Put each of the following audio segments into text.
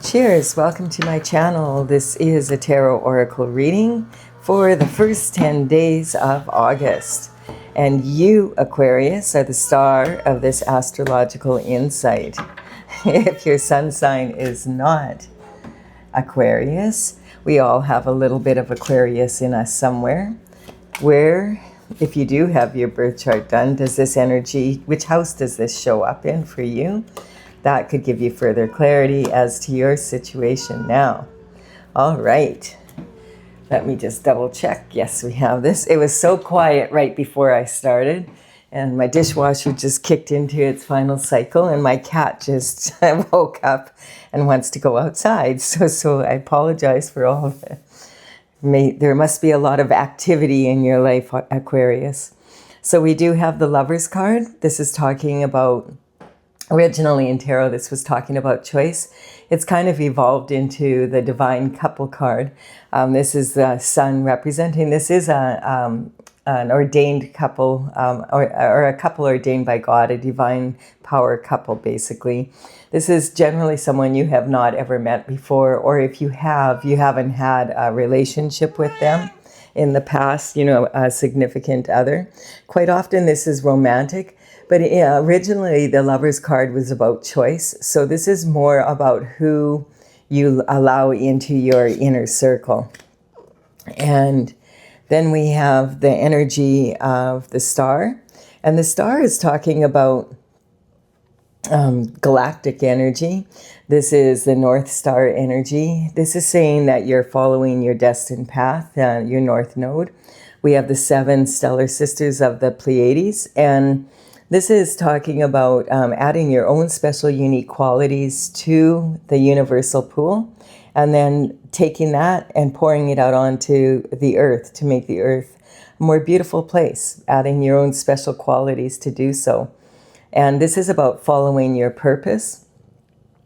Cheers, welcome to my channel. This is a tarot oracle reading for the first 10 days of August. And you, Aquarius, are the star of this astrological insight. If your sun sign is not Aquarius, we all have a little bit of Aquarius in us somewhere. Where, if you do have your birth chart done, does this energy, which house does this show up in for you? That could give you further clarity as to your situation now. All right. Let me just double check. Yes, we have this. It was so quiet right before I started, and my dishwasher just kicked into its final cycle, and my cat just woke up and wants to go outside. So I apologize for all of it. There must be a lot of activity in your life, Aquarius. So we do have the Lovers card. This is talking about, originally in tarot, this was talking about choice. It's kind of evolved into the Divine Couple card. This is the Sun representing, this is an ordained couple, or a couple ordained by God, a divine power couple, basically. This is generally someone you have not ever met before, or if you have, you haven't had a relationship with them in the past, a significant other. Quite often this is romantic. But originally, the Lovers card was about choice. So this is more about who you allow into your inner circle. And then we have the energy of the star. And the star is talking about galactic energy. This is the North Star energy. This is saying that you're following your destined path, your North Node. We have the 7 stellar sisters of the Pleiades. And this is talking about adding your own special, unique qualities to the universal pool, and then taking that and pouring it out onto the earth to make the earth a more beautiful place, adding your own special qualities to do so. And this is about following your purpose.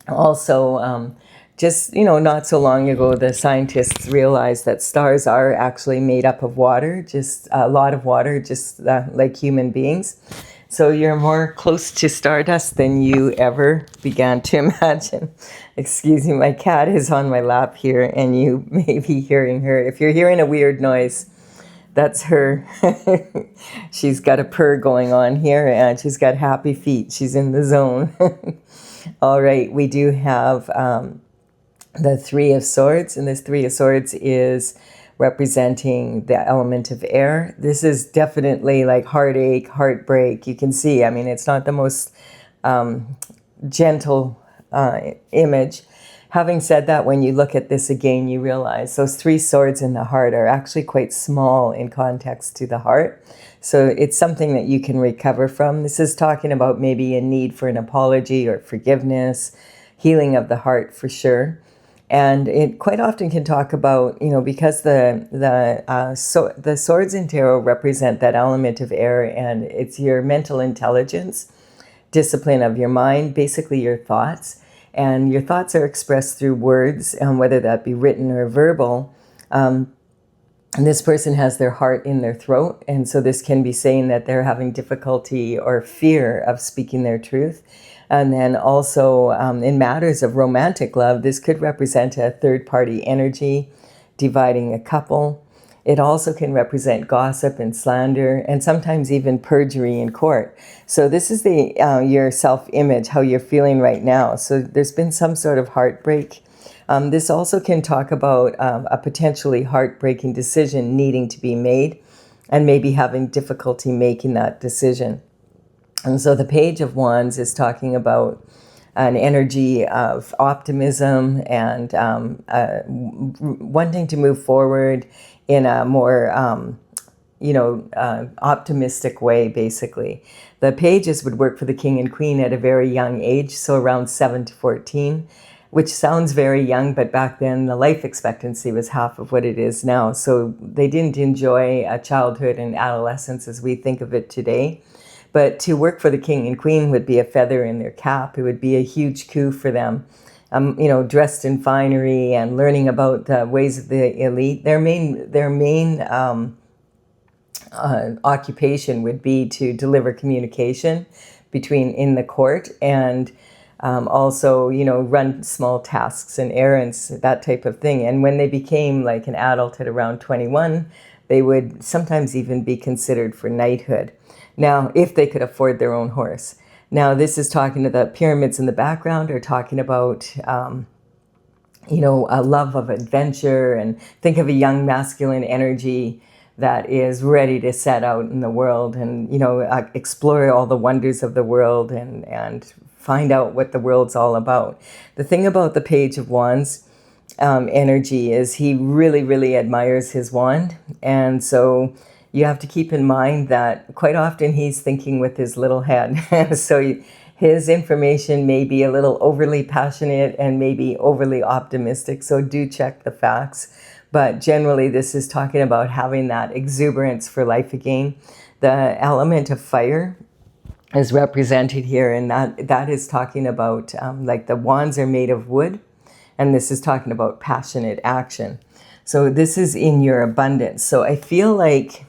Also, just, not so long ago, the scientists realized that stars are actually made up of water, just a lot of water, just like human beings. So you're more close to stardust than you ever began to imagine. Excuse me, my cat is on my lap here, and you may be hearing her. If you're hearing a weird noise, that's her. She's got a purr going on here, and she's got happy feet. She's in the zone. All right, we do have the 3 of Swords, and this 3 of Swords is representing the element of air. This is definitely like heartache, heartbreak. You can see, it's not the most gentle image. Having said that, when you look at this again, you realize those 3 swords in the heart are actually quite small in context to the heart. So it's something that you can recover from. This is talking about maybe a need for an apology or forgiveness, healing of the heart for sure. And it quite often can talk about, because the swords in tarot represent that element of air, and it's your mental intelligence, discipline of your mind, basically your thoughts. And your thoughts are expressed through words, whether that be written or verbal. And this person has their heart in their throat. And so this can be saying that they're having difficulty or fear of speaking their truth. And then also in matters of romantic love, this could represent a third-party energy dividing a couple. It also can represent gossip and slander, and sometimes even perjury in court. So this is your self-image, how you're feeling right now. So there's been some sort of heartbreak. This also can talk about a potentially heartbreaking decision needing to be made, and maybe having difficulty making that decision. And so the Page of Wands is talking about an energy of optimism and wanting to move forward in a more, optimistic way, basically. The pages would work for the King and Queen at a very young age, so around 7 to 14, which sounds very young, but back then the life expectancy was half of what it is now. So they didn't enjoy a childhood and adolescence as we think of it today. But to work for the King and Queen would be a feather in their cap. It would be a huge coup for them, dressed in finery and learning about the ways of the elite. Their main occupation would be to deliver communication in the court, and Also, run small tasks and errands, that type of thing. And when they became like an adult at around 21, they would sometimes even be considered for knighthood. Now, if they could afford their own horse. Now, this is talking to the pyramids in the background, or talking about, a love of adventure, and think of a young masculine energy that is ready to set out in the world and, explore all the wonders of the world and find out what the world's all about. The thing about the Page of Wands energy is he really, really admires his wand. And so you have to keep in mind that quite often he's thinking with his little head. So his information may be a little overly passionate and maybe overly optimistic. So do check the facts. But generally, this is talking about having that exuberance for life again. The element of fire is represented here, and that is talking about like the wands are made of wood, and this is talking about passionate action. So this is in your abundance. So I feel like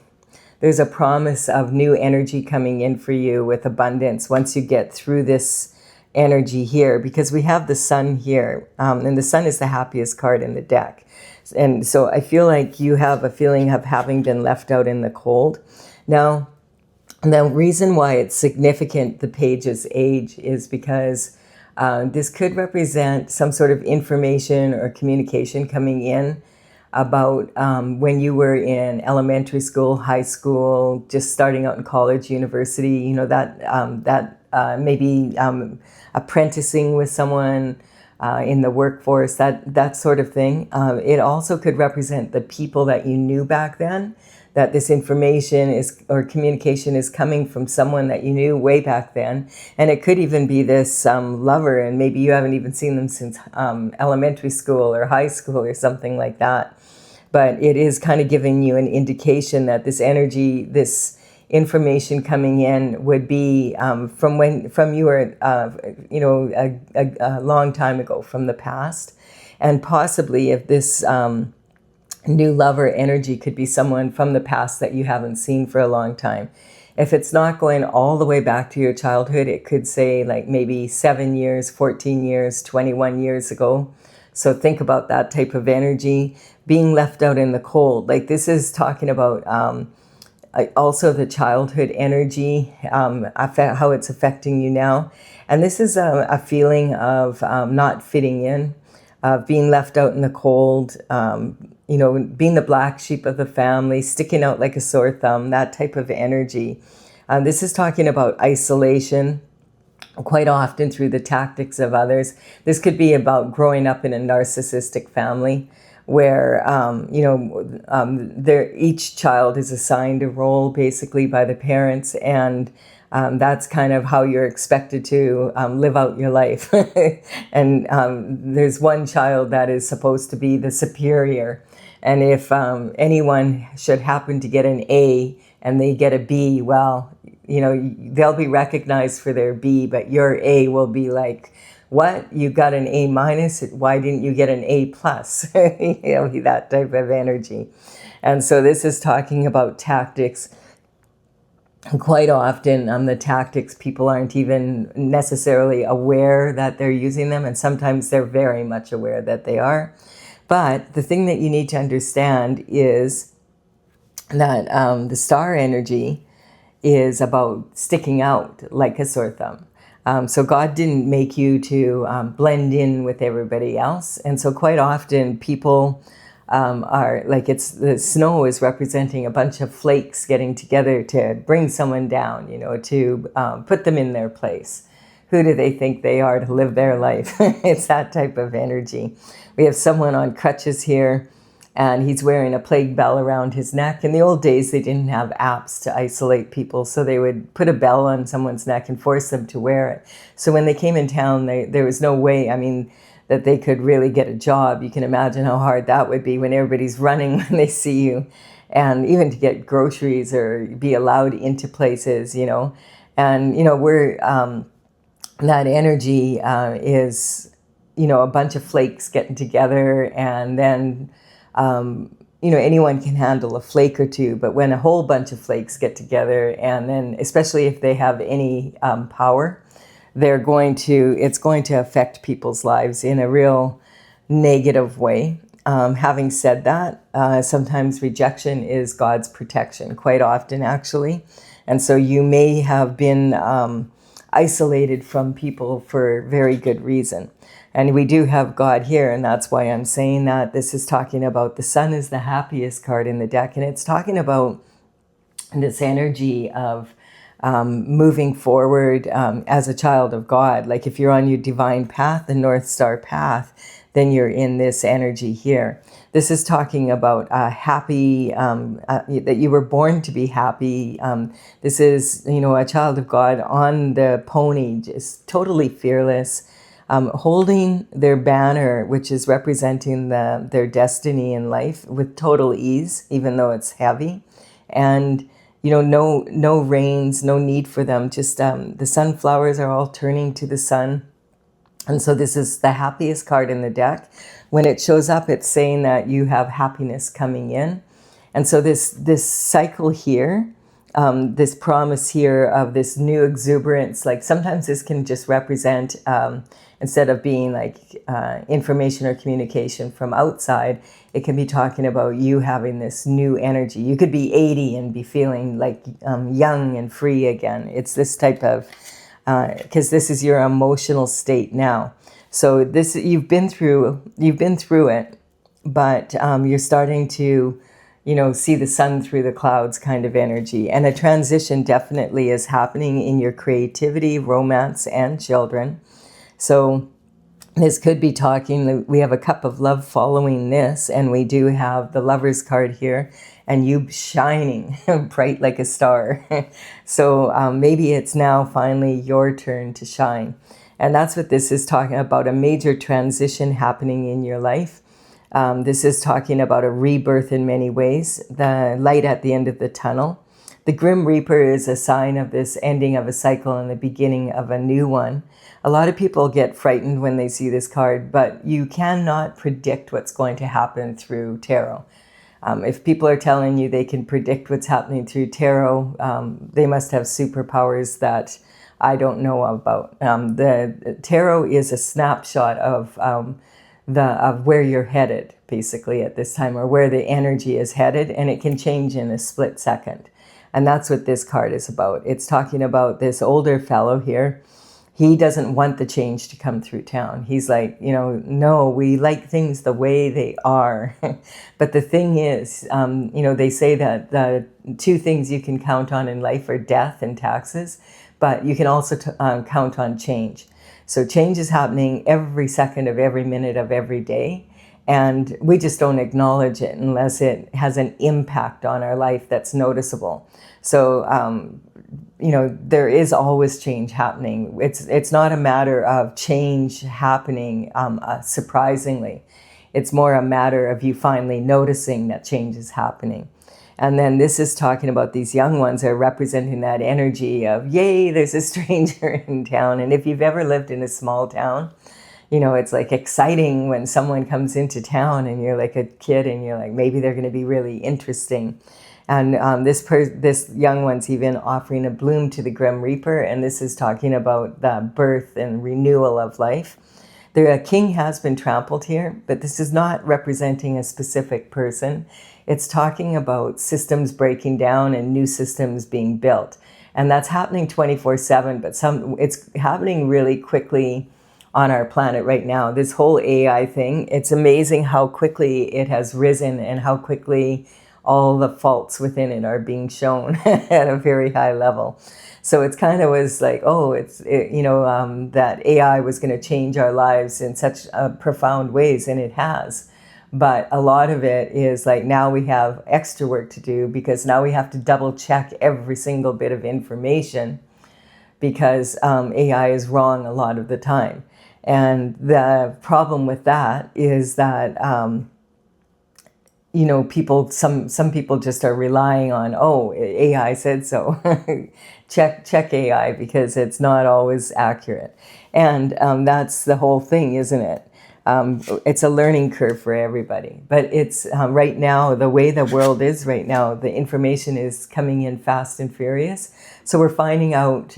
there's a promise of new energy coming in for you with abundance once you get through this energy here, because we have the sun here, and the sun is the happiest card in the deck. And so I feel like you have a feeling of having been left out in the cold. Now, the reason why it's significant, the page's age, is because this could represent some sort of information or communication coming in about when you were in elementary school, high school, just starting out in college, university, maybe apprenticing with someone in the workforce, that sort of thing. It also could represent the people that you knew back then, that this information is, or communication is coming from someone that you knew way back then. And it could even be this lover, and maybe you haven't even seen them since elementary school or high school or something like that. But it is kind of giving you an indication that this energy, this information coming in would be from you were, a long time ago, from the past. And possibly if this new lover energy could be someone from the past that you haven't seen for a long time. If it's not going all the way back to your childhood, it could say like maybe 7 years, 14 years, 21 years ago. So think about that type of energy. Being left out in the cold. Like this is talking about also the childhood energy, how it's affecting you now. And this is a feeling of not fitting in, being left out in the cold, being the black sheep of the family, sticking out like a sore thumb, that type of energy. This is talking about isolation, quite often through the tactics of others. This could be about growing up in a narcissistic family where, each child is assigned a role basically by the parents, and that's kind of how you're expected to live out your life. And there's one child that is supposed to be the superior. And if anyone should happen to get an A and they get a B, well, they'll be recognized for their B, but your A will be like, what? You got an A minus? Why didn't you get an A plus? That type of energy. And so this is talking about tactics. Quite often, the tactics, people aren't even necessarily aware that they're using them, and sometimes they're very much aware that they are. But the thing that you need to understand is that the star energy is about sticking out like a sore thumb. So God didn't make you to blend in with everybody else. And so quite often people are like, the snow is representing a bunch of flakes getting together to bring someone down, to put them in their place. Who do they think they are to live their life? It's that type of energy. We have someone on crutches here, and he's wearing a plague bell around his neck. In the old days, they didn't have apps to isolate people, so they would put a bell on someone's neck and force them to wear it. So when they came in town, there was no way, that they could really get a job. You can imagine how hard that would be when everybody's running when they see you, and even to get groceries or be allowed into places, And, we're, that energy is, a bunch of flakes getting together, and then anyone can handle a flake or two, but when a whole bunch of flakes get together, and then especially if they have any power, it's going to affect people's lives in a real negative way. Having said that, sometimes rejection is God's protection, quite often actually. And so you may have been isolated from people for very good reason. And we do have God here, and that's why I'm saying that. This is talking about the sun is the happiest card in the deck, and it's talking about this energy of moving forward as a child of God. Like if you're on your divine path, the North Star path, then you're in this energy here. This is talking about happy, that you were born to be happy. This is, a child of God on the pony, just totally fearless, holding their banner, which is representing their destiny in life with total ease, even though it's heavy. And no rains, no need for them. Just the sunflowers are all turning to the sun. And so this is the happiest card in the deck. When it shows up, it's saying that you have happiness coming in. And so this cycle here, this promise here of this new exuberance, like sometimes this can just represent, instead of being like information or communication from outside, it can be talking about you having this new energy. You could be 80 and be feeling like young and free again. It's this type of, because this is your emotional state now. So this, you've been through it, but you're starting to, see the sun through the clouds kind of energy. And a transition definitely is happening in your creativity, romance, and children. So this could be talking, we have a cup of love following this, and we do have the Lover's card here, and you shining bright like a star. So maybe it's now finally your turn to shine. And that's what this is talking about, a major transition happening in your life. This is talking about a rebirth in many ways, the light at the end of the tunnel. The Grim Reaper is a sign of this ending of a cycle and the beginning of a new one. A lot of people get frightened when they see this card, but you cannot predict what's going to happen through tarot. If people are telling you they can predict what's happening through tarot, they must have superpowers that I don't know about. The tarot is a snapshot of where you're headed, basically, at this time, or where the energy is headed, and it can change in a split second. And that's what this card is about. It's talking about this older fellow here. He doesn't want the change to come through town. He's like, no, we like things the way they are. But the thing is, they say that the two things you can count on in life are death and taxes, but you can also count on change. So change is happening every second of every minute of every day. And we just don't acknowledge it unless it has an impact on our life that's noticeable. So, there is always change happening. It's not a matter of change happening surprisingly. It's more a matter of you finally noticing that change is happening. And then this is talking about these young ones that are representing that energy of, yay, there's a stranger in town. And if you've ever lived in a small town, it's like exciting when someone comes into town and you're like a kid and you're like, maybe they're going to be really interesting. And this young one's even offering a bloom to the Grim Reaper, and this is talking about the birth and renewal of life. The king has been trampled here, but this is not representing a specific person. It's talking about systems breaking down and new systems being built. And that's happening 24/7, but it's happening really quickly on our planet right now. This whole AI thing, it's amazing how quickly it has risen and how quickly all the faults within it are being shown at a very high level. So it's kind of was like, that AI was going to change our lives in such profound ways, and it has. But a lot of it is like, now we have extra work to do because now we have to double check every single bit of information because AI is wrong a lot of the time. And the problem with that is that, some people just are relying on, AI said so. check AI because it's not always accurate. And that's the whole thing, isn't it? It's a learning curve for everybody. But it's right now, the way the world is right now, the information is coming in fast and furious. So we're finding out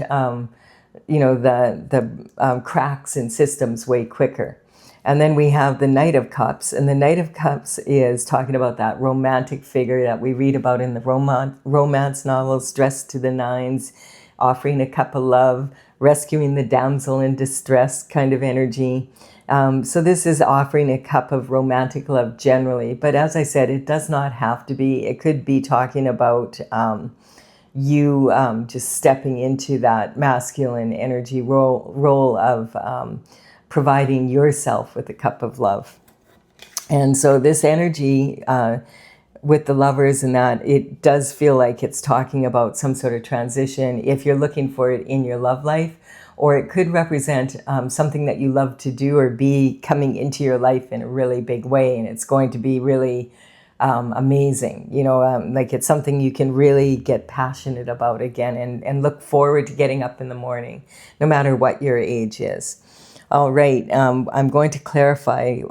the cracks in systems way quicker. And then we have the Knight of Cups, and the Knight of Cups is talking about that romantic figure that we read about in the romance novels, dressed to the nines, offering a cup of love, rescuing the damsel in distress kind of energy. So this is offering a cup of romantic love generally, but as I said, it does not have to be. It could be talking about you just stepping into that masculine energy role of providing yourself with a cup of love. And so this energy with the lovers and that, it does feel like it's talking about some sort of transition if you're looking for it in your love life, or it could represent something that you love to do or be coming into your life in a really big way, and it's going to be really amazing, like it's something you can really get passionate about again and look forward to getting up in the morning, no matter what your age is. All right, I'm going to clarify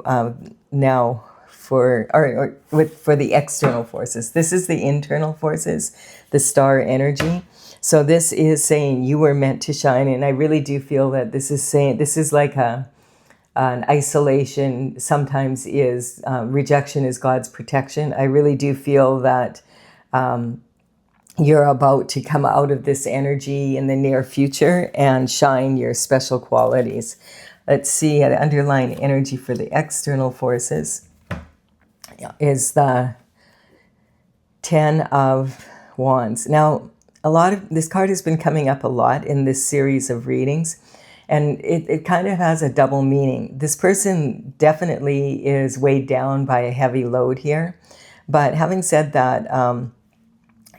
now for the external forces. This is the internal forces, the star energy. So this is saying you were meant to shine, and I really do feel that this is saying, this is like an isolation sometimes is rejection is God's protection. I really do feel that you're about to come out of this energy in the near future and shine your special qualities. Let's see, the underlying energy for the external forces is the 10 of Wands. Now, a lot of this card has been coming up a lot in this series of readings, and it kind of has a double meaning. This person definitely is weighed down by a heavy load here, but having said that,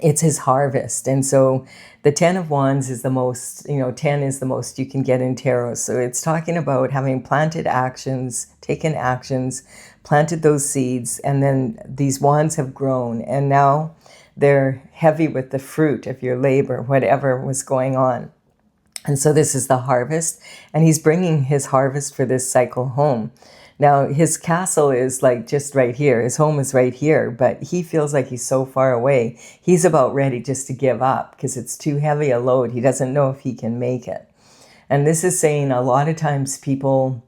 it's his harvest. And so the 10 of Wands is the most, 10 is the most you can get in tarot. So it's talking about having planted actions, taken actions, planted those seeds, and then these wands have grown, and now they're heavy with the fruit of your labor, whatever was going on. And so this is the harvest, and he's bringing his harvest for this cycle home. Now, his castle is like just right here. His home is right here, but he feels like he's so far away. He's about ready just to give up because it's too heavy a load. He doesn't know if he can make it. And this is saying a lot of times people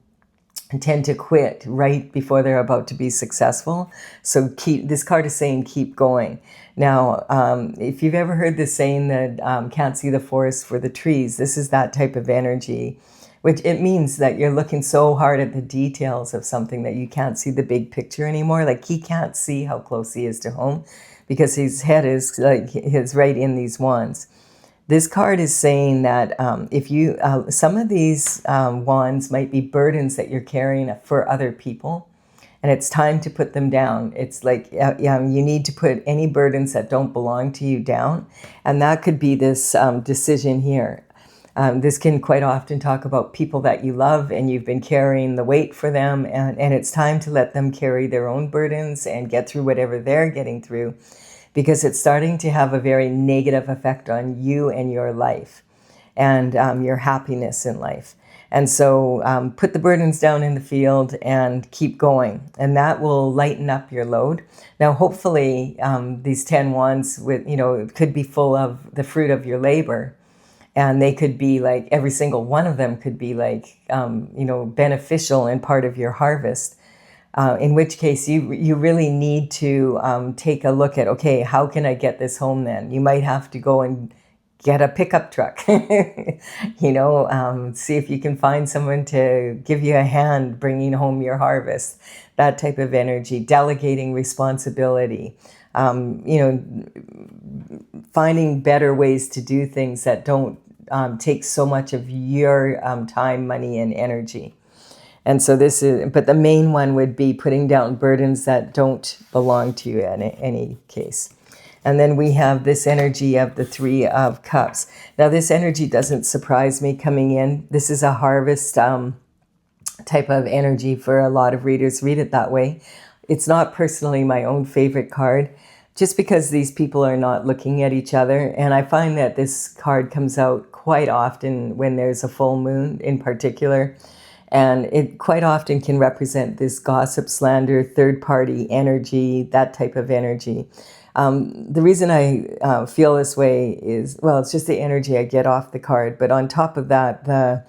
tend to quit right before they're about to be successful. So this card is saying keep going. Now, if you've ever heard this saying that can't see the forest for the trees, this is that type of energy, which it means that you're looking so hard at the details of something that you can't see the big picture anymore. Like he can't see how close he is to home because his head is right in these wands. This card is saying that if you, some of these wands might be burdens that you're carrying for other people, and it's time to put them down. It's like you need to put any burdens that don't belong to you down, and that could be this decision here. This can quite often talk about people that you love and you've been carrying the weight for them, and it's time to let them carry their own burdens and get through whatever they're getting through, because it's starting to have a very negative effect on you and your life and your happiness in life. And so put the burdens down in the field and keep going, and that will lighten up your load. Now, hopefully these 10 wands could be full of the fruit of your labor, and they could be like, every single one of them could be like, beneficial and part of your harvest. In which case you really need to take a look at, okay, how can I get this home then? You might have to go and get a pickup truck, see if you can find someone to give you a hand bringing home your harvest, that type of energy, delegating responsibility, finding better ways to do things that don't take so much of your time, money, and energy. And so but the main one would be putting down burdens that don't belong to you in any case. And then we have this energy of the 3 of Cups. Now, this energy doesn't surprise me coming in. This is a harvest type of energy for a lot of readers. Read it that way. It's not personally my own favorite card, just because these people are not looking at each other. And I find that this card comes out quite often when there's a full moon in particular. And it quite often can represent this gossip, slander, third-party energy, that type of energy. The reason I feel this way is, well, it's just the energy I get off the card. But on top of that, the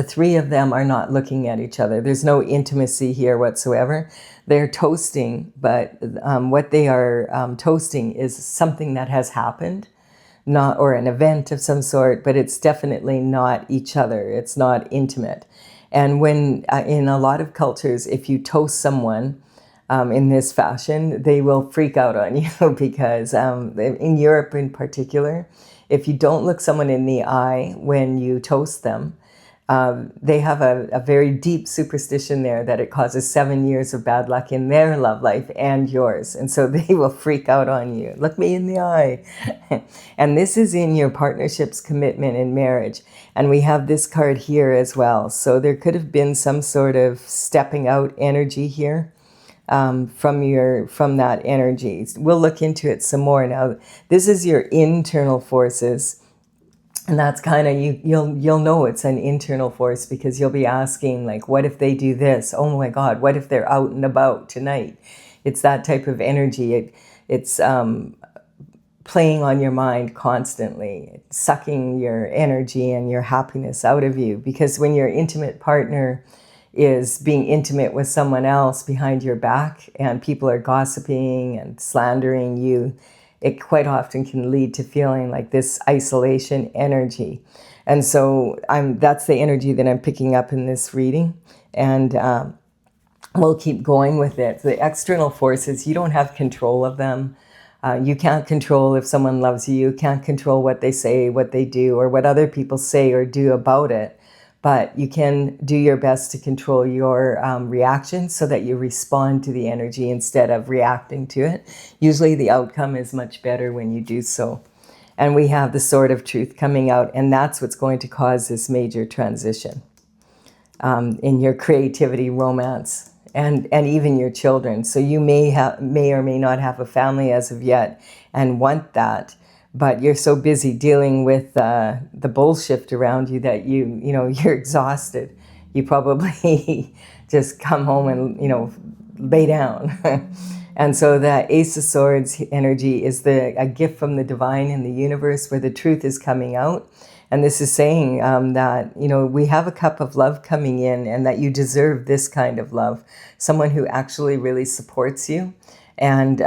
three of them are not looking at each other. There's no intimacy here whatsoever. They're toasting, but what they are toasting is something that has happened, not, or an event of some sort, but it's definitely not each other. It's not intimate. And when in a lot of cultures, if you toast someone in this fashion, they will freak out on you because in Europe in particular, if you don't look someone in the eye when you toast them, they have a very deep superstition there that it causes 7 years of bad luck in their love life and yours. And so they will freak out on you. Look me in the eye. And this is in your partnership's commitment in marriage. And we have this card here as well. So there could have been some sort of stepping out energy here from that energy. We'll look into it some more. Now, this is your internal forces. And that's kind of, you'll know it's an internal force because you'll be asking, like, what if they do this? Oh my God, what if they're out and about tonight? It's that type of energy. It's playing on your mind constantly, sucking your energy and your happiness out of you. Because when your intimate partner is being intimate with someone else behind your back and people are gossiping and slandering you, it quite often can lead to feeling like this isolation energy. And so that's the energy that I'm picking up in this reading. And we'll keep going with it. The external forces, you don't have control of them. You can't control if someone loves you. You can't control what they say, what they do, or what other people say or do about it. But you can do your best to control your reactions so that you respond to the energy instead of reacting to it. Usually the outcome is much better when you do so. And we have the Sword of Truth coming out, and that's what's going to cause this major transition in your creativity, romance, and even your children. So you may or may not have a family as of yet and want that. But you're so busy dealing with the bullshit around you that you're exhausted. You probably just come home and lay down. And so that Ace of Swords energy is a gift from the divine in the universe where the truth is coming out. And this is saying that we have a cup of love coming in, and that you deserve this kind of love, someone who actually really supports you. And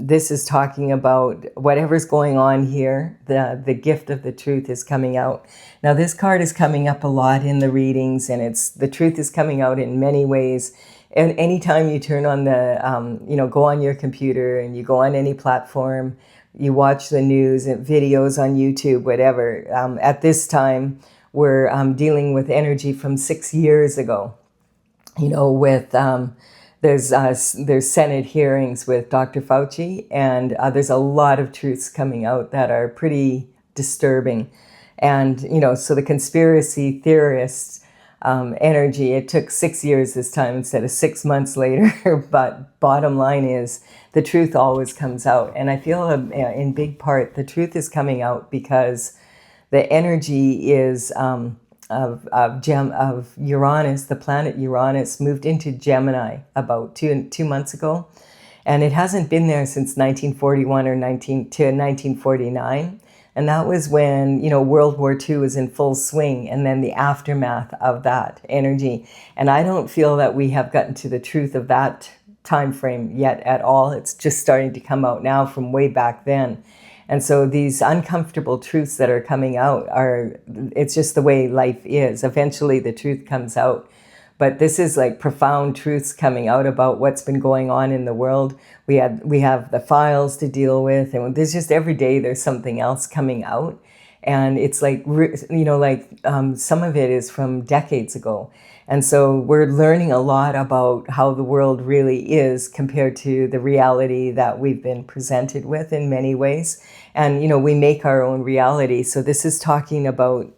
this is talking about whatever's going on here, the gift of the truth is coming out. Now, this card is coming up a lot in the readings, and the truth is coming out in many ways. And anytime you turn on go on your computer and you go on any platform, you watch the news and videos on YouTube, whatever. At this time, we're dealing with energy from 6 years ago, with... There's Senate hearings with Dr. Fauci, and there's a lot of truths coming out that are pretty disturbing. And, so the conspiracy theorists energy, it took 6 years this time instead of 6 months later. But bottom line is the truth always comes out. And I feel in big part the truth is coming out because the energy is... of Uranus, the planet Uranus, moved into Gemini about two months ago. And it hasn't been there since 1941 or 1949. And that was when, World War II was in full swing, and then the aftermath of that energy. And I don't feel that we have gotten to the truth of that time frame yet at all. It's just starting to come out now from way back then. And so these uncomfortable truths that are coming out it's just the way life is. Eventually the truth comes out. But this is like profound truths coming out about what's been going on in the world. We have the files to deal with, and there's just every day there's something else coming out. And it's like, some of it is from decades ago. And so we're learning a lot about how the world really is compared to the reality that we've been presented with in many ways. And, we make our own reality. So this is talking about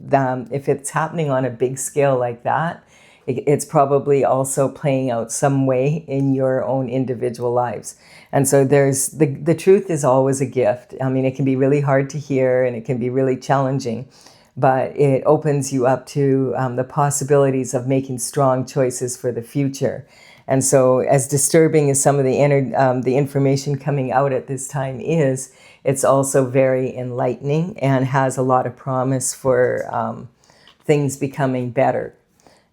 if it's happening on a big scale like that, it's probably also playing out some way in your own individual lives. And so there's the truth is always a gift. I mean, it can be really hard to hear and it can be really challenging, but it opens you up to the possibilities of making strong choices for the future. And so as disturbing as some of the information coming out at this time is, it's also very enlightening and has a lot of promise for things becoming better.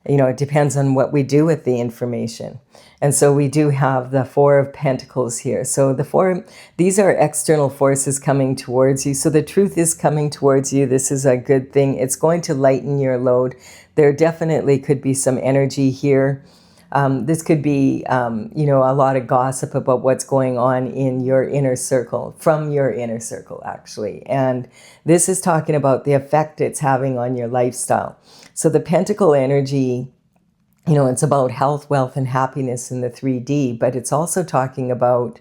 You know, it depends on what we do with the information. And so we do have the Four of Pentacles here. So these are external forces coming towards you. So the truth is coming towards you. This is a good thing. It's going to lighten your load. There definitely could be some energy here. This could be, you know, a lot of gossip about what's going on in your inner circle, from your inner circle, actually. And this is talking about the effect it's having on your lifestyle. So the Pentacle energy, you know, it's about health, wealth, and happiness in the 3D, but it's also talking about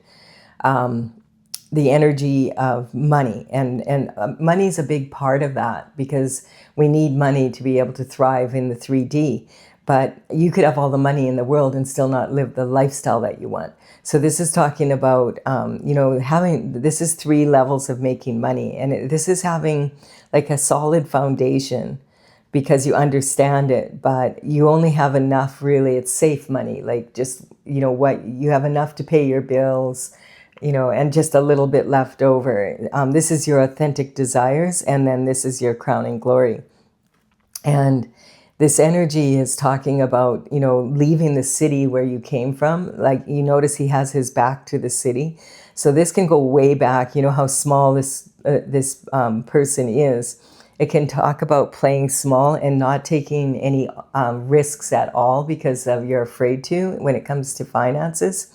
the energy of money. And money is a big part of that, because we need money to be able to thrive in the 3D. But you could have all the money in the world and still not live the lifestyle that you want. So this is talking about, you know, this is 3 levels of making money. And this is having like a solid foundation, because you understand it, but you only have enough, really, it's safe money, like just, you know, what you have enough to pay your bills, you know, and just a little bit left over. This is your authentic desires, and then this is your crowning glory. And this energy is talking about, you know, leaving the city where you came from. Like, you notice he has his back to the city. So this can go way back. You know how small this person is. It can talk about playing small and not taking any risks at all because you're afraid to when it comes to finances.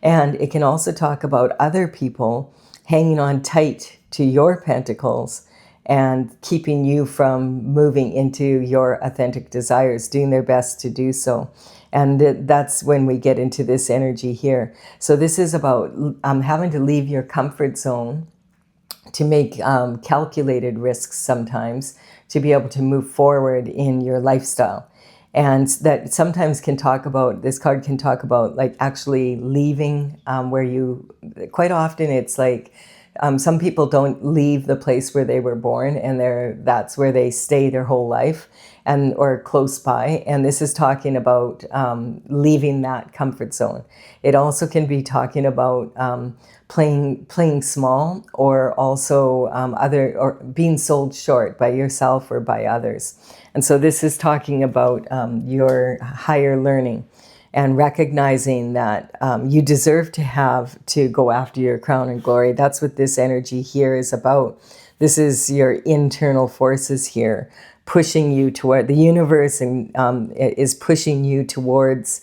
And it can also talk about other people hanging on tight to your pentacles and keeping you from moving into your authentic desires, doing their best to do so. And that's when we get into this energy here. So this is about having to leave your comfort zone to make calculated risks sometimes to be able to move forward in your lifestyle. And that sometimes can talk about, this card can talk about like actually leaving where you, quite often it's like, some people don't leave the place where they were born, and that's where they stay their whole life, and or close by. And this is talking about leaving that comfort zone. It also can be talking about playing small, or also or being sold short by yourself or by others. And so this is talking about your higher learning, and recognizing that you deserve to go after your crown and glory. That's what this energy here is about. This is your internal forces here, pushing you toward the universe, and is pushing you towards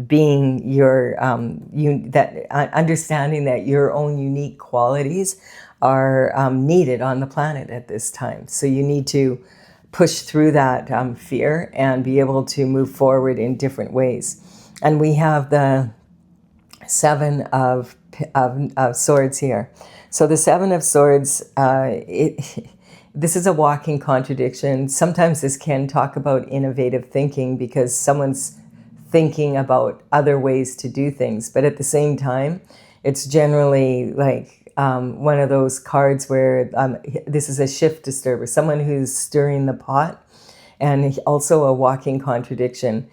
being your, understanding that your own unique qualities are needed on the planet at this time. So you need to push through that fear and be able to move forward in different ways. And we have the Seven of Swords here. So the Seven of Swords, this is a walking contradiction. Sometimes this can talk about innovative thinking, because someone's thinking about other ways to do things. But at the same time, it's generally like one of those cards where this is a shift disturber, someone who's stirring the pot, and also a walking contradiction.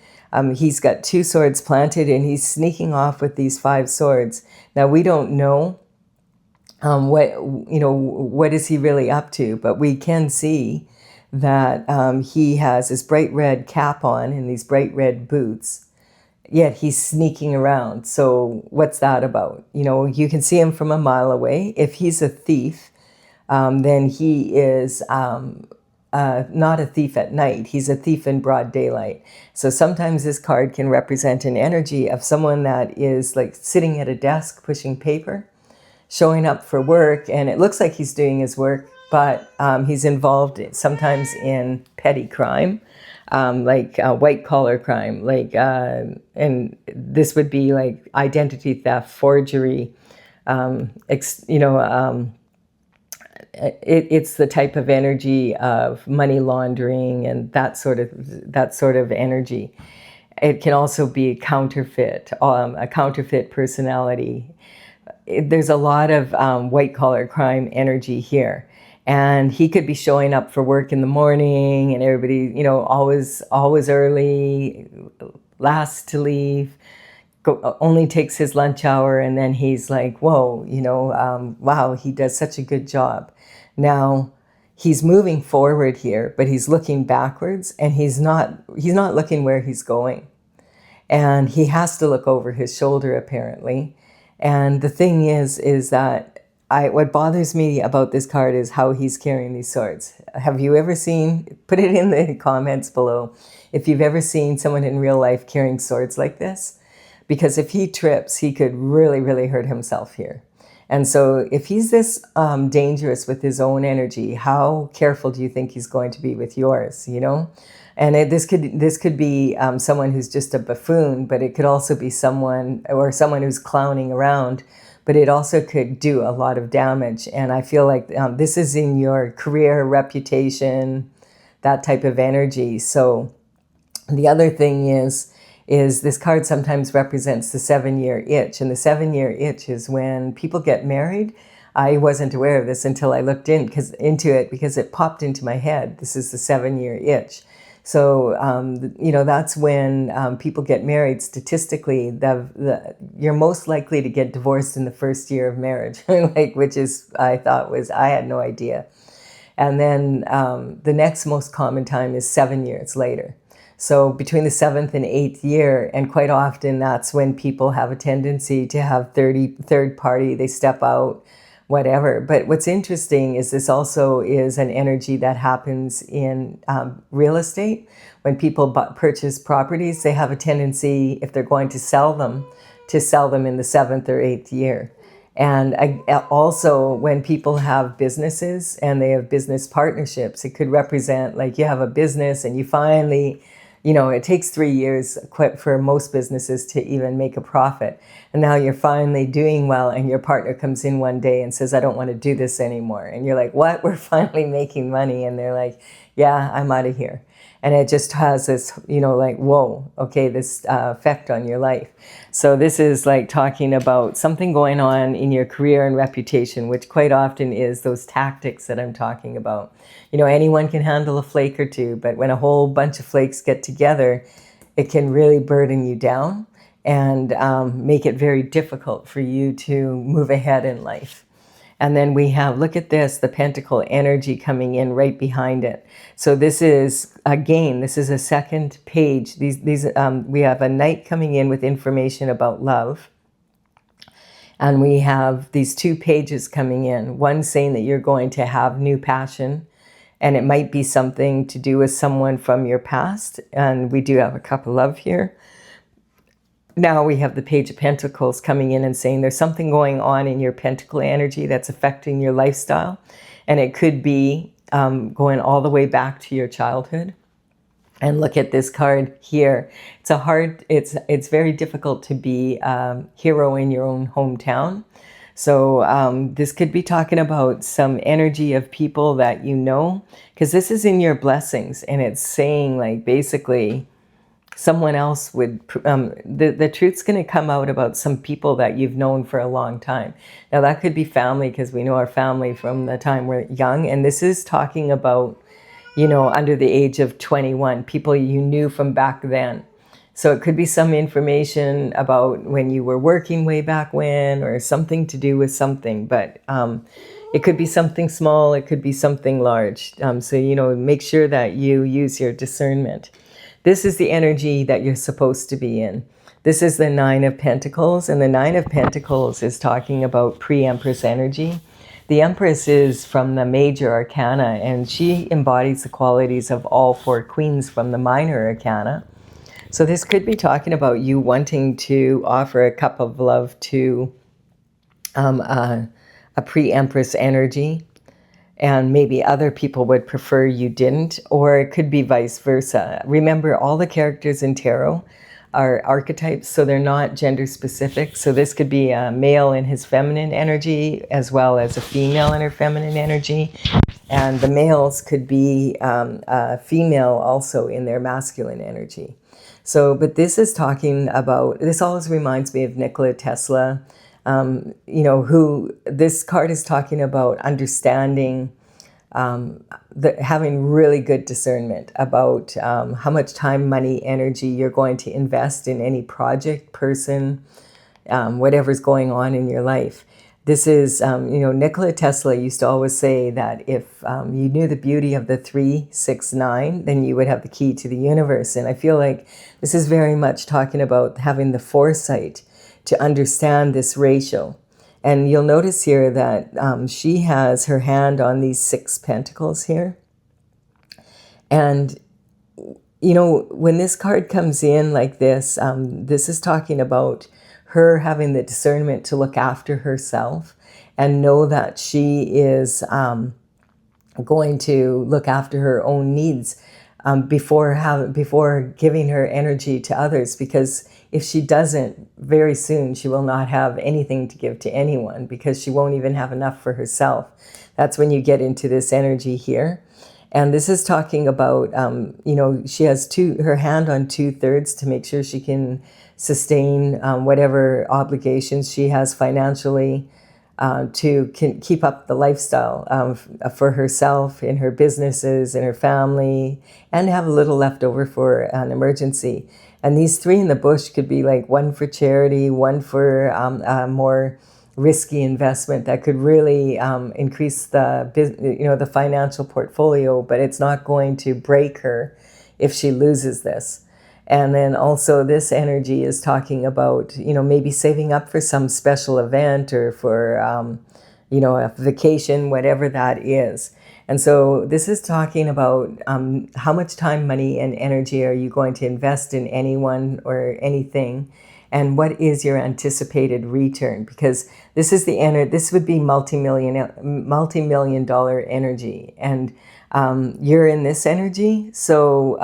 He's got 2 swords planted, and he's sneaking off with these 5 swords. Now, we don't know what is he really up to, but we can see that he has this bright red cap on and these bright red boots. Yet he's sneaking around. So what's that about? You know, you can see him from a mile away. If he's a thief, then he is not a thief at night. He's a thief in broad daylight. So sometimes this card can represent an energy of someone that is like sitting at a desk pushing paper, showing up for work, and it looks like he's doing his work, but he's involved sometimes in petty crime. Like white collar crime, like, and this would be like identity theft, forgery, it's the type of energy of money laundering and that sort of energy. It can also be a counterfeit personality. There's a lot of white collar crime energy here. And he could be showing up for work in the morning, and everybody, always early, last to leave. only takes his lunch hour, and then he's like, whoa, wow, he does such a good job. Now, he's moving forward here, but he's looking backwards, and he's not looking where he's going. And he has to look over his shoulder, apparently. And the thing is that what bothers me about this card is how he's carrying these swords. Have you ever seen, put it in the comments below, if you've ever seen someone in real life carrying swords like this? Because if he trips, he could really, really hurt himself here. And so if he's this dangerous with his own energy, how careful do you think he's going to be with yours, And this could be someone who's just a buffoon, but it could also be someone who's clowning around, but it also could do a lot of damage. And I feel like this is in your career, reputation, that type of energy. So the other thing is this card sometimes represents the 7-year itch. And the 7-year itch is when people get married. I wasn't aware of this until I looked into it because it popped into my head. This is the 7-year itch. So, that's when people get married. Statistically, you're most likely to get divorced in the first year of marriage, I had no idea. And then the next most common time is 7 years later. So between the 7th and 8th year, and quite often that's when people have a tendency to have third party, they step out, whatever. But what's interesting is this also is an energy that happens in real estate. When people purchase properties, they have a tendency, if they're going to sell them in the 7th or 8th year. And also when people have businesses and they have business partnerships, it could represent like you have a business and you finally, it takes 3 years for most businesses to even make a profit. And now you're finally doing well and your partner comes in one day and says, I don't want to do this anymore. And you're like, what? We're finally making money. And they're like, yeah, I'm out of here. And it just has this, whoa, okay, this effect on your life. So this is like talking about something going on in your career and reputation, which quite often is those tactics that I'm talking about. Anyone can handle a flake or two, but when a whole bunch of flakes get together, it can really burden you down and make it very difficult for you to move ahead in life. And then we have, look at this, the pentacle energy coming in right behind it. So this is, again, this is a second page. We have a knight coming in with information about love. And we have these 2 pages coming in. One saying that you're going to have new passion. And it might be something to do with someone from your past. And we do have a cup of love here. Now we have the Page of Pentacles coming in and saying there's something going on in your pentacle energy that's affecting your lifestyle. And it could be going all the way back to your childhood. And look at this card here. It's very difficult to be a hero in your own hometown. So this could be talking about some energy of people that because this is in your blessings. And it's saying like basically, someone else would, the truth's going to come out about some people that you've known for a long time. Now that could be family, because we know our family from the time we're young. And this is talking about, under the age of 21, people you knew from back then. So it could be some information about when you were working way back when, or something to do with something. But it could be something small, it could be something large. So, make sure that you use your discernment. This is the energy that you're supposed to be in. This is the 9 of Pentacles, and the 9 of Pentacles is talking about pre-Empress energy. The Empress is from the Major Arcana, and she embodies the qualities of all 4 queens from the Minor Arcana. So this could be talking about you wanting to offer a cup of love to a pre-Empress energy. And maybe other people would prefer you didn't, or it could be vice versa. Remember, all the characters in tarot are archetypes, so they're not gender specific. So this could be a male in his feminine energy, as well as a female in her feminine energy. And the males could be a female also in their masculine energy. So, but this is talking about, this always reminds me of Nikola Tesla, who this card is talking about understanding having really good discernment about how much time, money, energy you're going to invest in any project, person, whatever's going on in your life. This is, Nikola Tesla used to always say that if you knew the beauty of the 369, then you would have the key to the universe. And I feel like this is very much talking about having the foresight to understand this ratio. And you'll notice here that she has her hand on these 6 pentacles here. And, when this card comes in like this, this is talking about her having the discernment to look after herself and know that she is going to look after her own needs before giving her energy to others. Because if she doesn't, very soon she will not have anything to give to anyone, because she won't even have enough for herself. That's when you get into this energy here. And this is talking about, she has her hand on 2/3 to make sure she can sustain whatever obligations she has financially to keep up the lifestyle for herself, in her businesses, in her family, and have a little left over for an emergency. And these 3 in the bush could be like one for charity, one for a more risky investment that could really increase the financial portfolio, but it's not going to break her if she loses this. And then also this energy is talking about, maybe saving up for some special event or for, a vacation, whatever that is. And so this is talking about how much time, money, and energy are you going to invest in anyone or anything, and what is your anticipated return? Because this is this would be multi-million dollar energy, and you're in this energy. So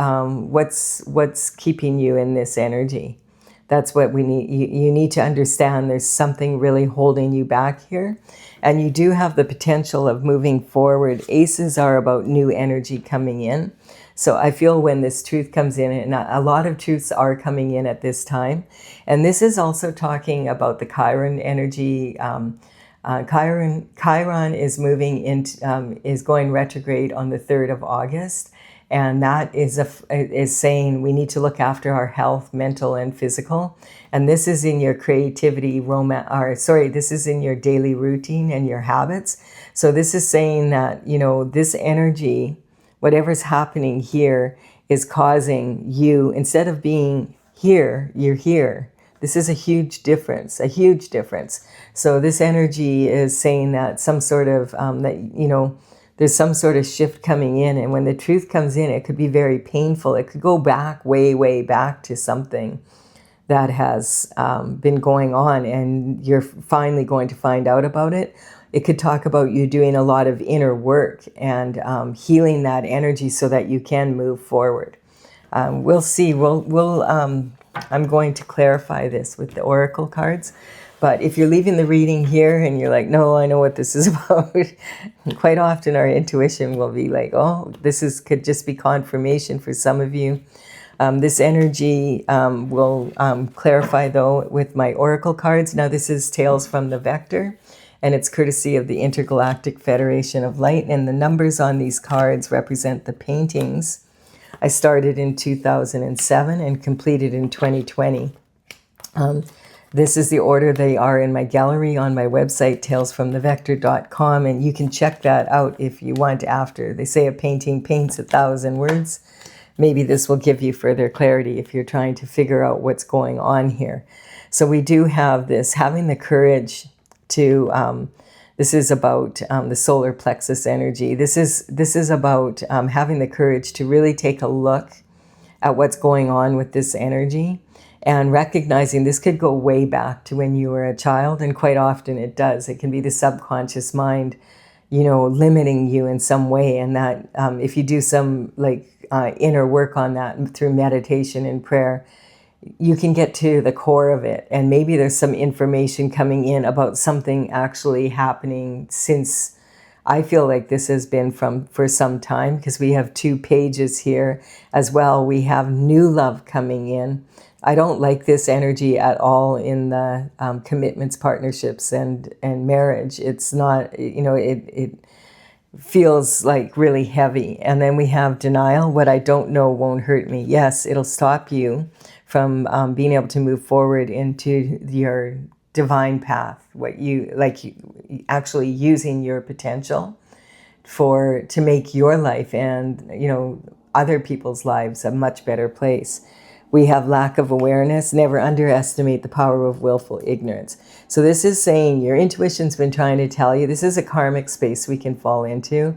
what's keeping you in this energy? That's what we need. You need to understand there's something really holding you back here. And you do have the potential of moving forward. Aces are about new energy coming in. So I feel when this truth comes in, and a lot of truths are coming in at this time. And this is also talking about the Chiron energy. Chiron is moving into, is going retrograde on the 3rd of August. And that is saying we need to look after our health, mental and physical. And this is in your creativity, this is in your daily routine and your habits. So this is saying that, this energy, whatever's happening here, is causing you, instead of being here, you're here. This is a huge difference, a huge difference. So this energy is saying that some sort of, there's some sort of shift coming in. And when the truth comes in, it could be very painful. It could go back, way, way back to something that has been going on, and you're finally going to find out about it. It could talk about you doing a lot of inner work and healing that energy so that you can move forward. We'll see. I'm going to clarify this with the oracle cards. But if you're leaving the reading here and you're like, no, I know what this is about, quite often our intuition will be like, oh, could just be confirmation for some of you. This energy will clarify, though, with my oracle cards. Now, this is Tales from the Vector, and it's courtesy of the Intergalactic Federation of Light. And the numbers on these cards represent the paintings I started in 2007 and completed in 2020. This is the order they are in my gallery on my website, talesfromthevector.com, and you can check that out if you want after. They say a painting paints 1,000 words. Maybe this will give you further clarity if you're trying to figure out what's going on here. So we do have this, having the courage to, this is about the solar plexus energy. This is about having the courage to really take a look at what's going on with this energy, and recognizing this could go way back to when you were a child, and quite often it does. It can be the subconscious mind, limiting you in some way, and that if you do some inner work on that through meditation and prayer, you can get to the core of it. And maybe there's some information coming in about something actually happening, since I feel like this has been for some time, because we have 2 pages here as well. We have new love coming in. I don't like this energy at all in the commitments, partnerships, and marriage. It's not, feels like really heavy. And then we have denial. What I don't know won't hurt me. Yes, it'll stop you from being able to move forward into your divine path. What you like, actually using your potential to make your life and other people's lives a much better place. We have lack of awareness. Never underestimate the power of willful ignorance. So this is saying your intuition's been trying to tell you. This is a karmic space we can fall into.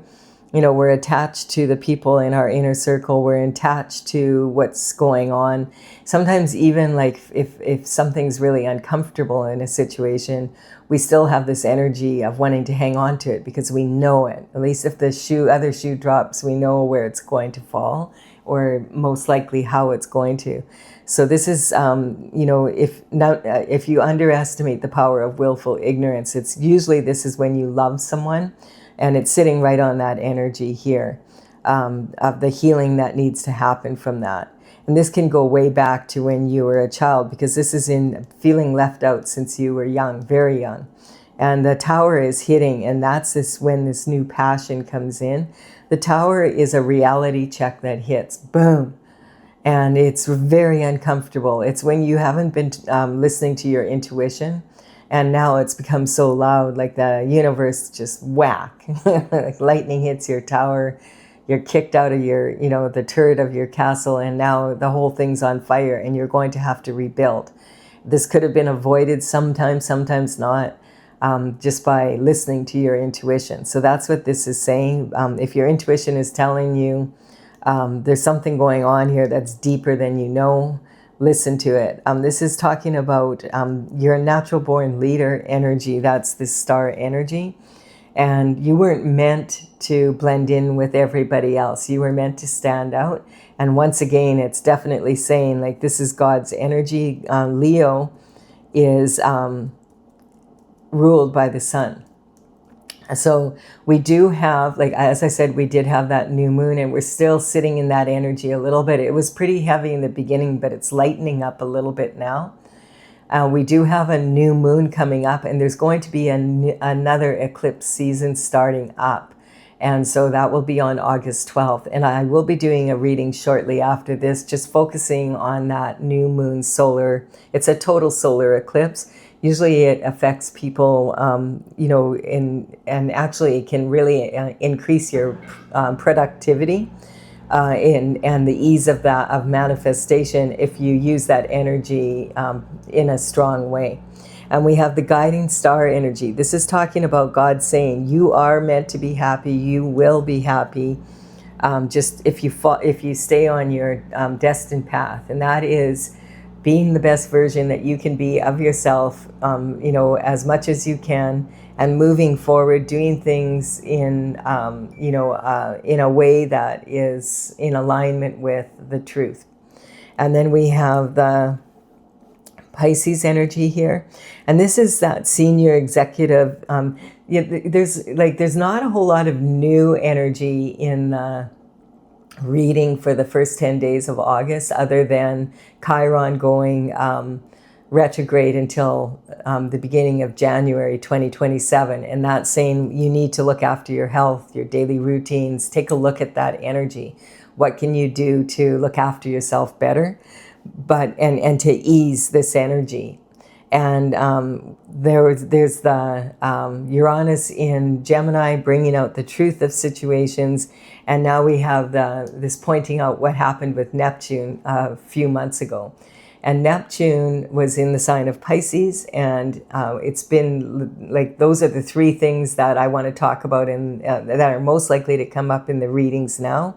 We're attached to the people in our inner circle. We're attached to what's going on. Sometimes even like if something's really uncomfortable in a situation, we still have this energy of wanting to hang on to it because we know it. At least if the other shoe drops, we know where it's going to fall, or most likely how it's going to. So this is, if you underestimate the power of willful ignorance, it's usually this is when you love someone, and it's sitting right on that energy here of the healing that needs to happen from that. And this can go way back to when you were a child, because this is in feeling left out since you were young, very young. And the tower is hitting, and that's when this new passion comes in. The tower is a reality check that hits, boom. And it's very uncomfortable. It's when you haven't been listening to your intuition, and now it's become so loud, like the universe just whack. Like lightning hits your tower, you're kicked out of your, the turret of your castle, and now the whole thing's on fire, and you're going to have to rebuild. This could have been avoided sometimes, sometimes not, just by listening to your intuition. So that's what this is saying. If your intuition is telling you there's something going on here that's deeper than you know, listen to it. This is talking about your natural born leader energy. That's this star energy. And you weren't meant to blend in with everybody else. You were meant to stand out. And once again, it's definitely saying, like, this is God's energy. Leo is ruled by the sun. So we do have, like, as I said, we did have that new moon, and we're still sitting in that energy a little bit. It was pretty heavy in the beginning, but it's lightening up a little bit now. We do have a new moon coming up, and there's going to be another eclipse season starting up. And so that will be on August 12th. And I will be doing a reading shortly after this, just focusing on that new moon solar. It's a total solar eclipse. Usually it affects people, and actually it can really increase your productivity and the ease of manifestation if you use that energy in a strong way. And we have the guiding star energy. This is talking about God saying you are meant to be happy. You will be happy. Just if you stay on your destined path, and that is being the best version that you can be of yourself, as much as you can, and moving forward, doing things in a way that is in alignment with the truth. And then we have the Pisces energy here, and this is that senior executive. There's not a whole lot of new energy in the reading for the first 10 days of August, other than Chiron going retrograde until the beginning of January 2027. And that's saying you need to look after your health, your daily routines. Take a look at that energy. What can you do to look after yourself better, and to ease this energy? And there's the Uranus in Gemini, bringing out the truth of situations. And now we have this pointing out what happened with Neptune a few months ago. And Neptune was in the sign of Pisces, and it's been like, those are the three things that I want to talk about, and that are most likely to come up in the readings now,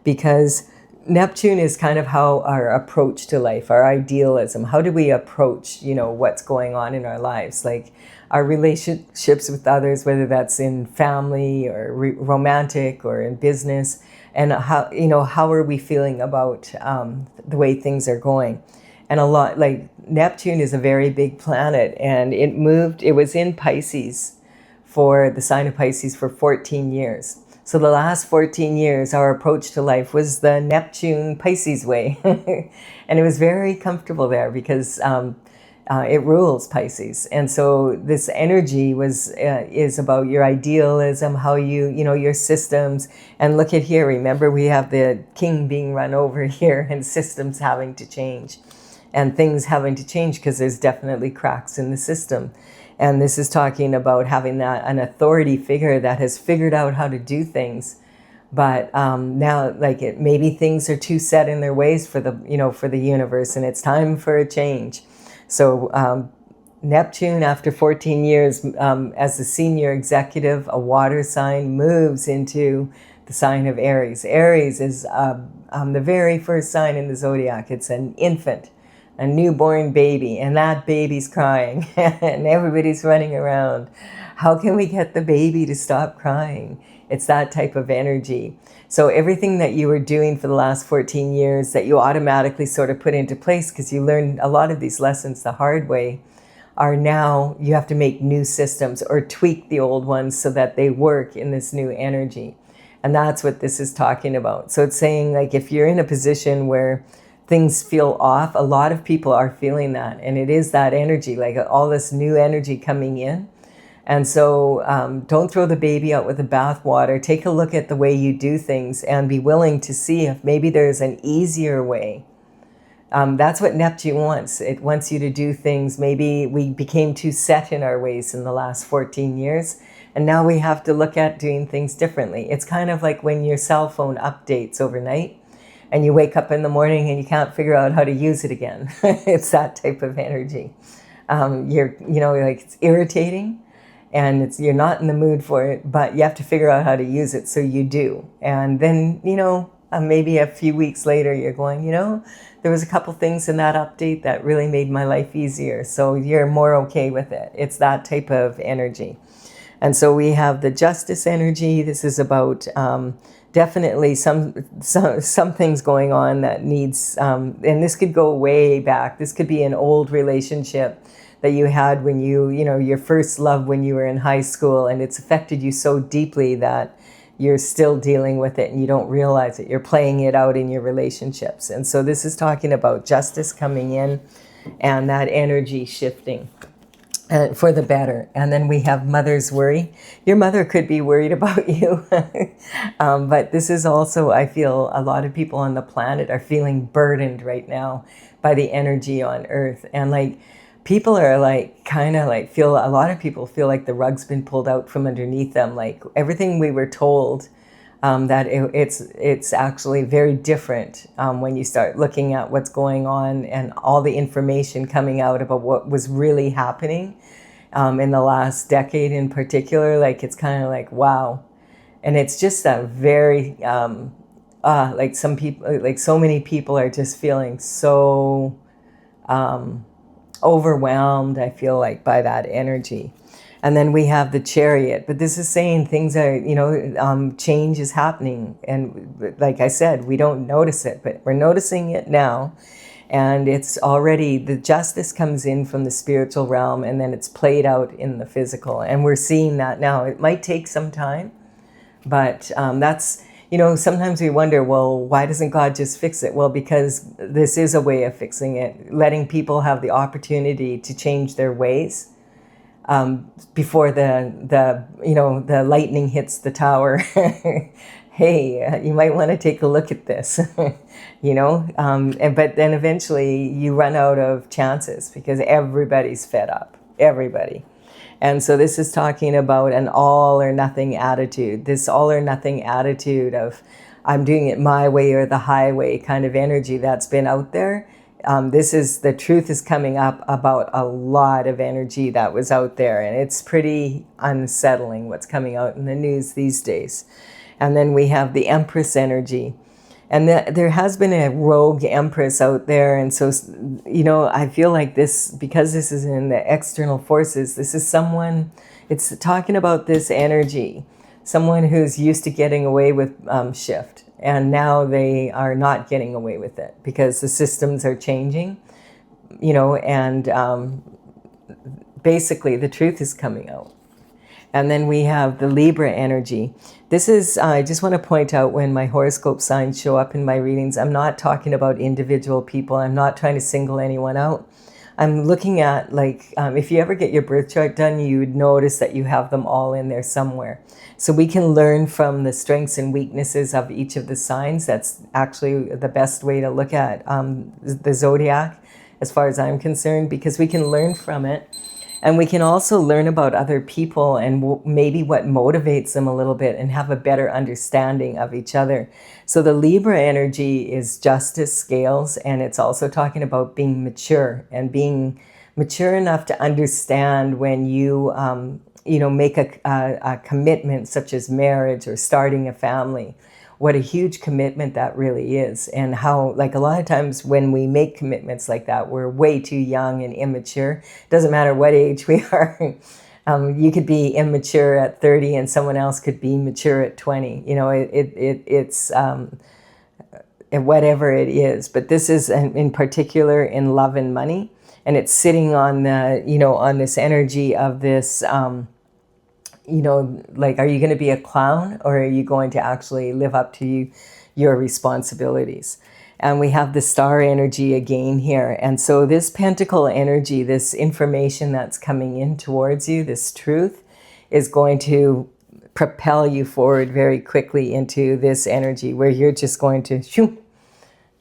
because Neptune is kind of how our approach to life, our idealism. How do we approach, what's going on in our lives? Like our relationships with others, whether that's in family or romantic or in business, and how are we feeling about the way things are going? And a lot, like Neptune is a very big planet, and it was in Pisces, for the sign of Pisces, for 14 years. So the last 14 years, our approach to life was the Neptune Pisces way. And it was very comfortable there, because It rules Pisces. And so this energy is about your idealism, how your systems. And look at here, remember we have the king being run over here and systems having to change and things having to change because there's definitely cracks in the system. And this is talking about having an authority figure that has figured out how to do things. But now, like maybe things are too set in their ways for the universe, and it's time for a change. So Neptune, after 14 years as the senior executive, a water sign, moves into the sign of Aries. Aries is the very first sign in the zodiac. It's an infant, a newborn baby, and that baby's crying and everybody's running around. How can we get the baby to stop crying? It's that type of energy. So everything that you were doing for the last 14 years that you automatically sort of put into place because you learned a lot of these lessons the hard way are now you have to make new systems or tweak the old ones so that they work in this new energy. And that's what this is talking about. So it's saying like if you're in a position where things feel off, a lot of people are feeling that. And it is that energy, like all this new energy coming in. And so don't throw the baby out with the bathwater. Take a look at the way you do things and be willing to see if maybe there's an easier way. That's what Neptune wants. It wants you to do things. Maybe we became too set in our ways in the last 14 years. And now we have to look at doing things differently. It's kind of like when your cell phone updates overnight and you wake up in the morning and you can't figure out how to use it again. It's that type of energy. Like it's irritating. And you're not in the mood for it, but you have to figure out how to use it, so you do. And then, maybe a few weeks later, you're going, there was a couple things in that update that really made my life easier. So you're more okay with it. It's that type of energy. And so we have the justice energy. This is about definitely some things going on that needs, and this could go way back. This could be an old relationship that you had when your first love when you were in high school, and it's affected you so deeply that you're still dealing with it and you don't realize it. You're playing it out in your relationships. And so this is talking about justice coming in and that energy shifting for the better. And then we have mother's worry. Your mother could be worried about you. But this is also, I feel, a lot of people on the planet are feeling burdened right now by the energy on Earth. And people are a lot of people feel like the rug's been pulled out from underneath them. Like everything we were told, that it's actually very different when you start looking at what's going on and all the information coming out about what was really happening in the last decade in particular. Like it's kind of like, wow. And it's just a very, some people, like so many people are just feeling so overwhelmed, I feel like, by that energy. And then we have the Chariot, but this is saying things are, change is happening. And like I said, we don't notice it, but we're noticing it now. And it's already, the justice comes in from the spiritual realm and then it's played out in the physical. And we're seeing that now. It might take some time, but that's, sometimes we wonder, well, why doesn't God just fix it? Well, because this is a way of fixing it, letting people have the opportunity to change their ways before the lightning hits the tower. Hey, you might want to take a look at this, but then eventually you run out of chances because everybody's fed up, everybody. And so this is talking about an all or nothing attitude, this all or nothing attitude of I'm doing it my way or the highway kind of energy that's been out there. The truth is coming up about a lot of energy that was out there, and it's pretty unsettling what's coming out in the news these days. And then we have the Empress energy. And there has been a rogue Empress out there. And so, I feel like this, because this is in the external forces, this is someone, it's talking about this energy, someone who's used to getting away with shift. And now they are not getting away with it because the systems are changing, and basically the truth is coming out. And then we have the Libra energy. This is, I just want to point out, when my horoscope signs show up in my readings, I'm not talking about individual people. I'm not trying to single anyone out. I'm looking at, like, if you ever get your birth chart done, you would notice that you have them all in there somewhere. So we can learn from the strengths and weaknesses of each of the signs. That's actually the best way to look at the zodiac, as far as I'm concerned, because we can learn from it. And we can also learn about other people and maybe what motivates them a little bit and have a better understanding of each other. So the Libra energy is justice, scales, and it's also talking about being mature and being mature enough to understand when you, make a commitment such as marriage or starting a family. What a huge commitment that really is, and how, like, a lot of times when we make commitments like that, we're way too young and immature. Doesn't matter what age we are. You could be immature at 30 and someone else could be mature at 20. It's whatever it is. But this is in particular in love and money, and it's sitting on on this energy of this, like, are you going to be a clown, or are you going to actually live up to your responsibilities? And we have the star energy again here. And so this pentacle energy, this information that's coming in towards you, this truth, is going to propel you forward very quickly into this energy where you're just going to, shoo,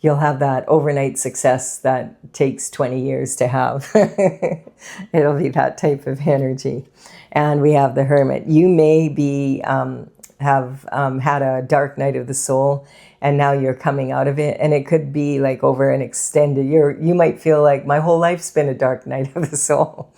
you'll have that overnight success that takes 20 years to have. It'll be that type of energy. And we have the Hermit. You may be have had a dark night of the soul, and now you're coming out of it. And it could be like over an extended year. You might feel like my whole life's been a dark night of the soul.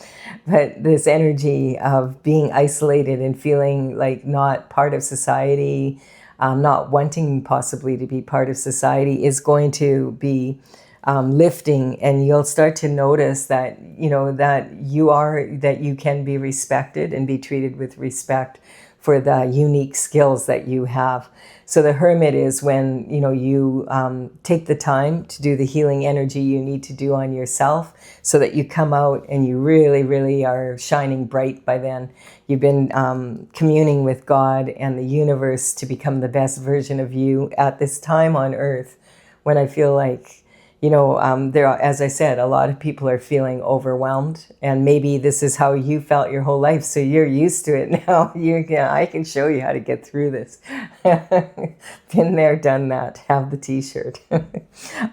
But this energy of being isolated and feeling like not part of society, not wanting possibly to be part of society, is going to be lifting, and you'll start to notice that that you can be respected and be treated with respect for the unique skills that you have. So the Hermit is when you take the time to do the healing energy you need to do on yourself, so that you come out and you really, really are shining bright by then. You've been communing with God and the universe to become the best version of you at this time on Earth, when I feel like, there are, as I said, a lot of people are feeling overwhelmed, and maybe this is how you felt your whole life, so you're used to it now. I can show you how to get through this. Been there, done that. Have the t-shirt.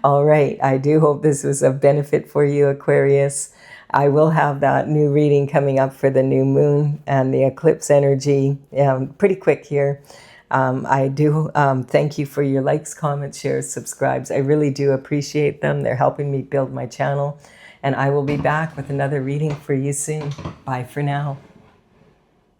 All right. I do hope this was of benefit for you, Aquarius. I will have that new reading coming up for the new moon and the eclipse energy pretty quick here. I do thank you for your likes, comments, shares, subscribes. I really do appreciate them. They're helping me build my channel. And I will be back with another reading for you soon. Bye for now.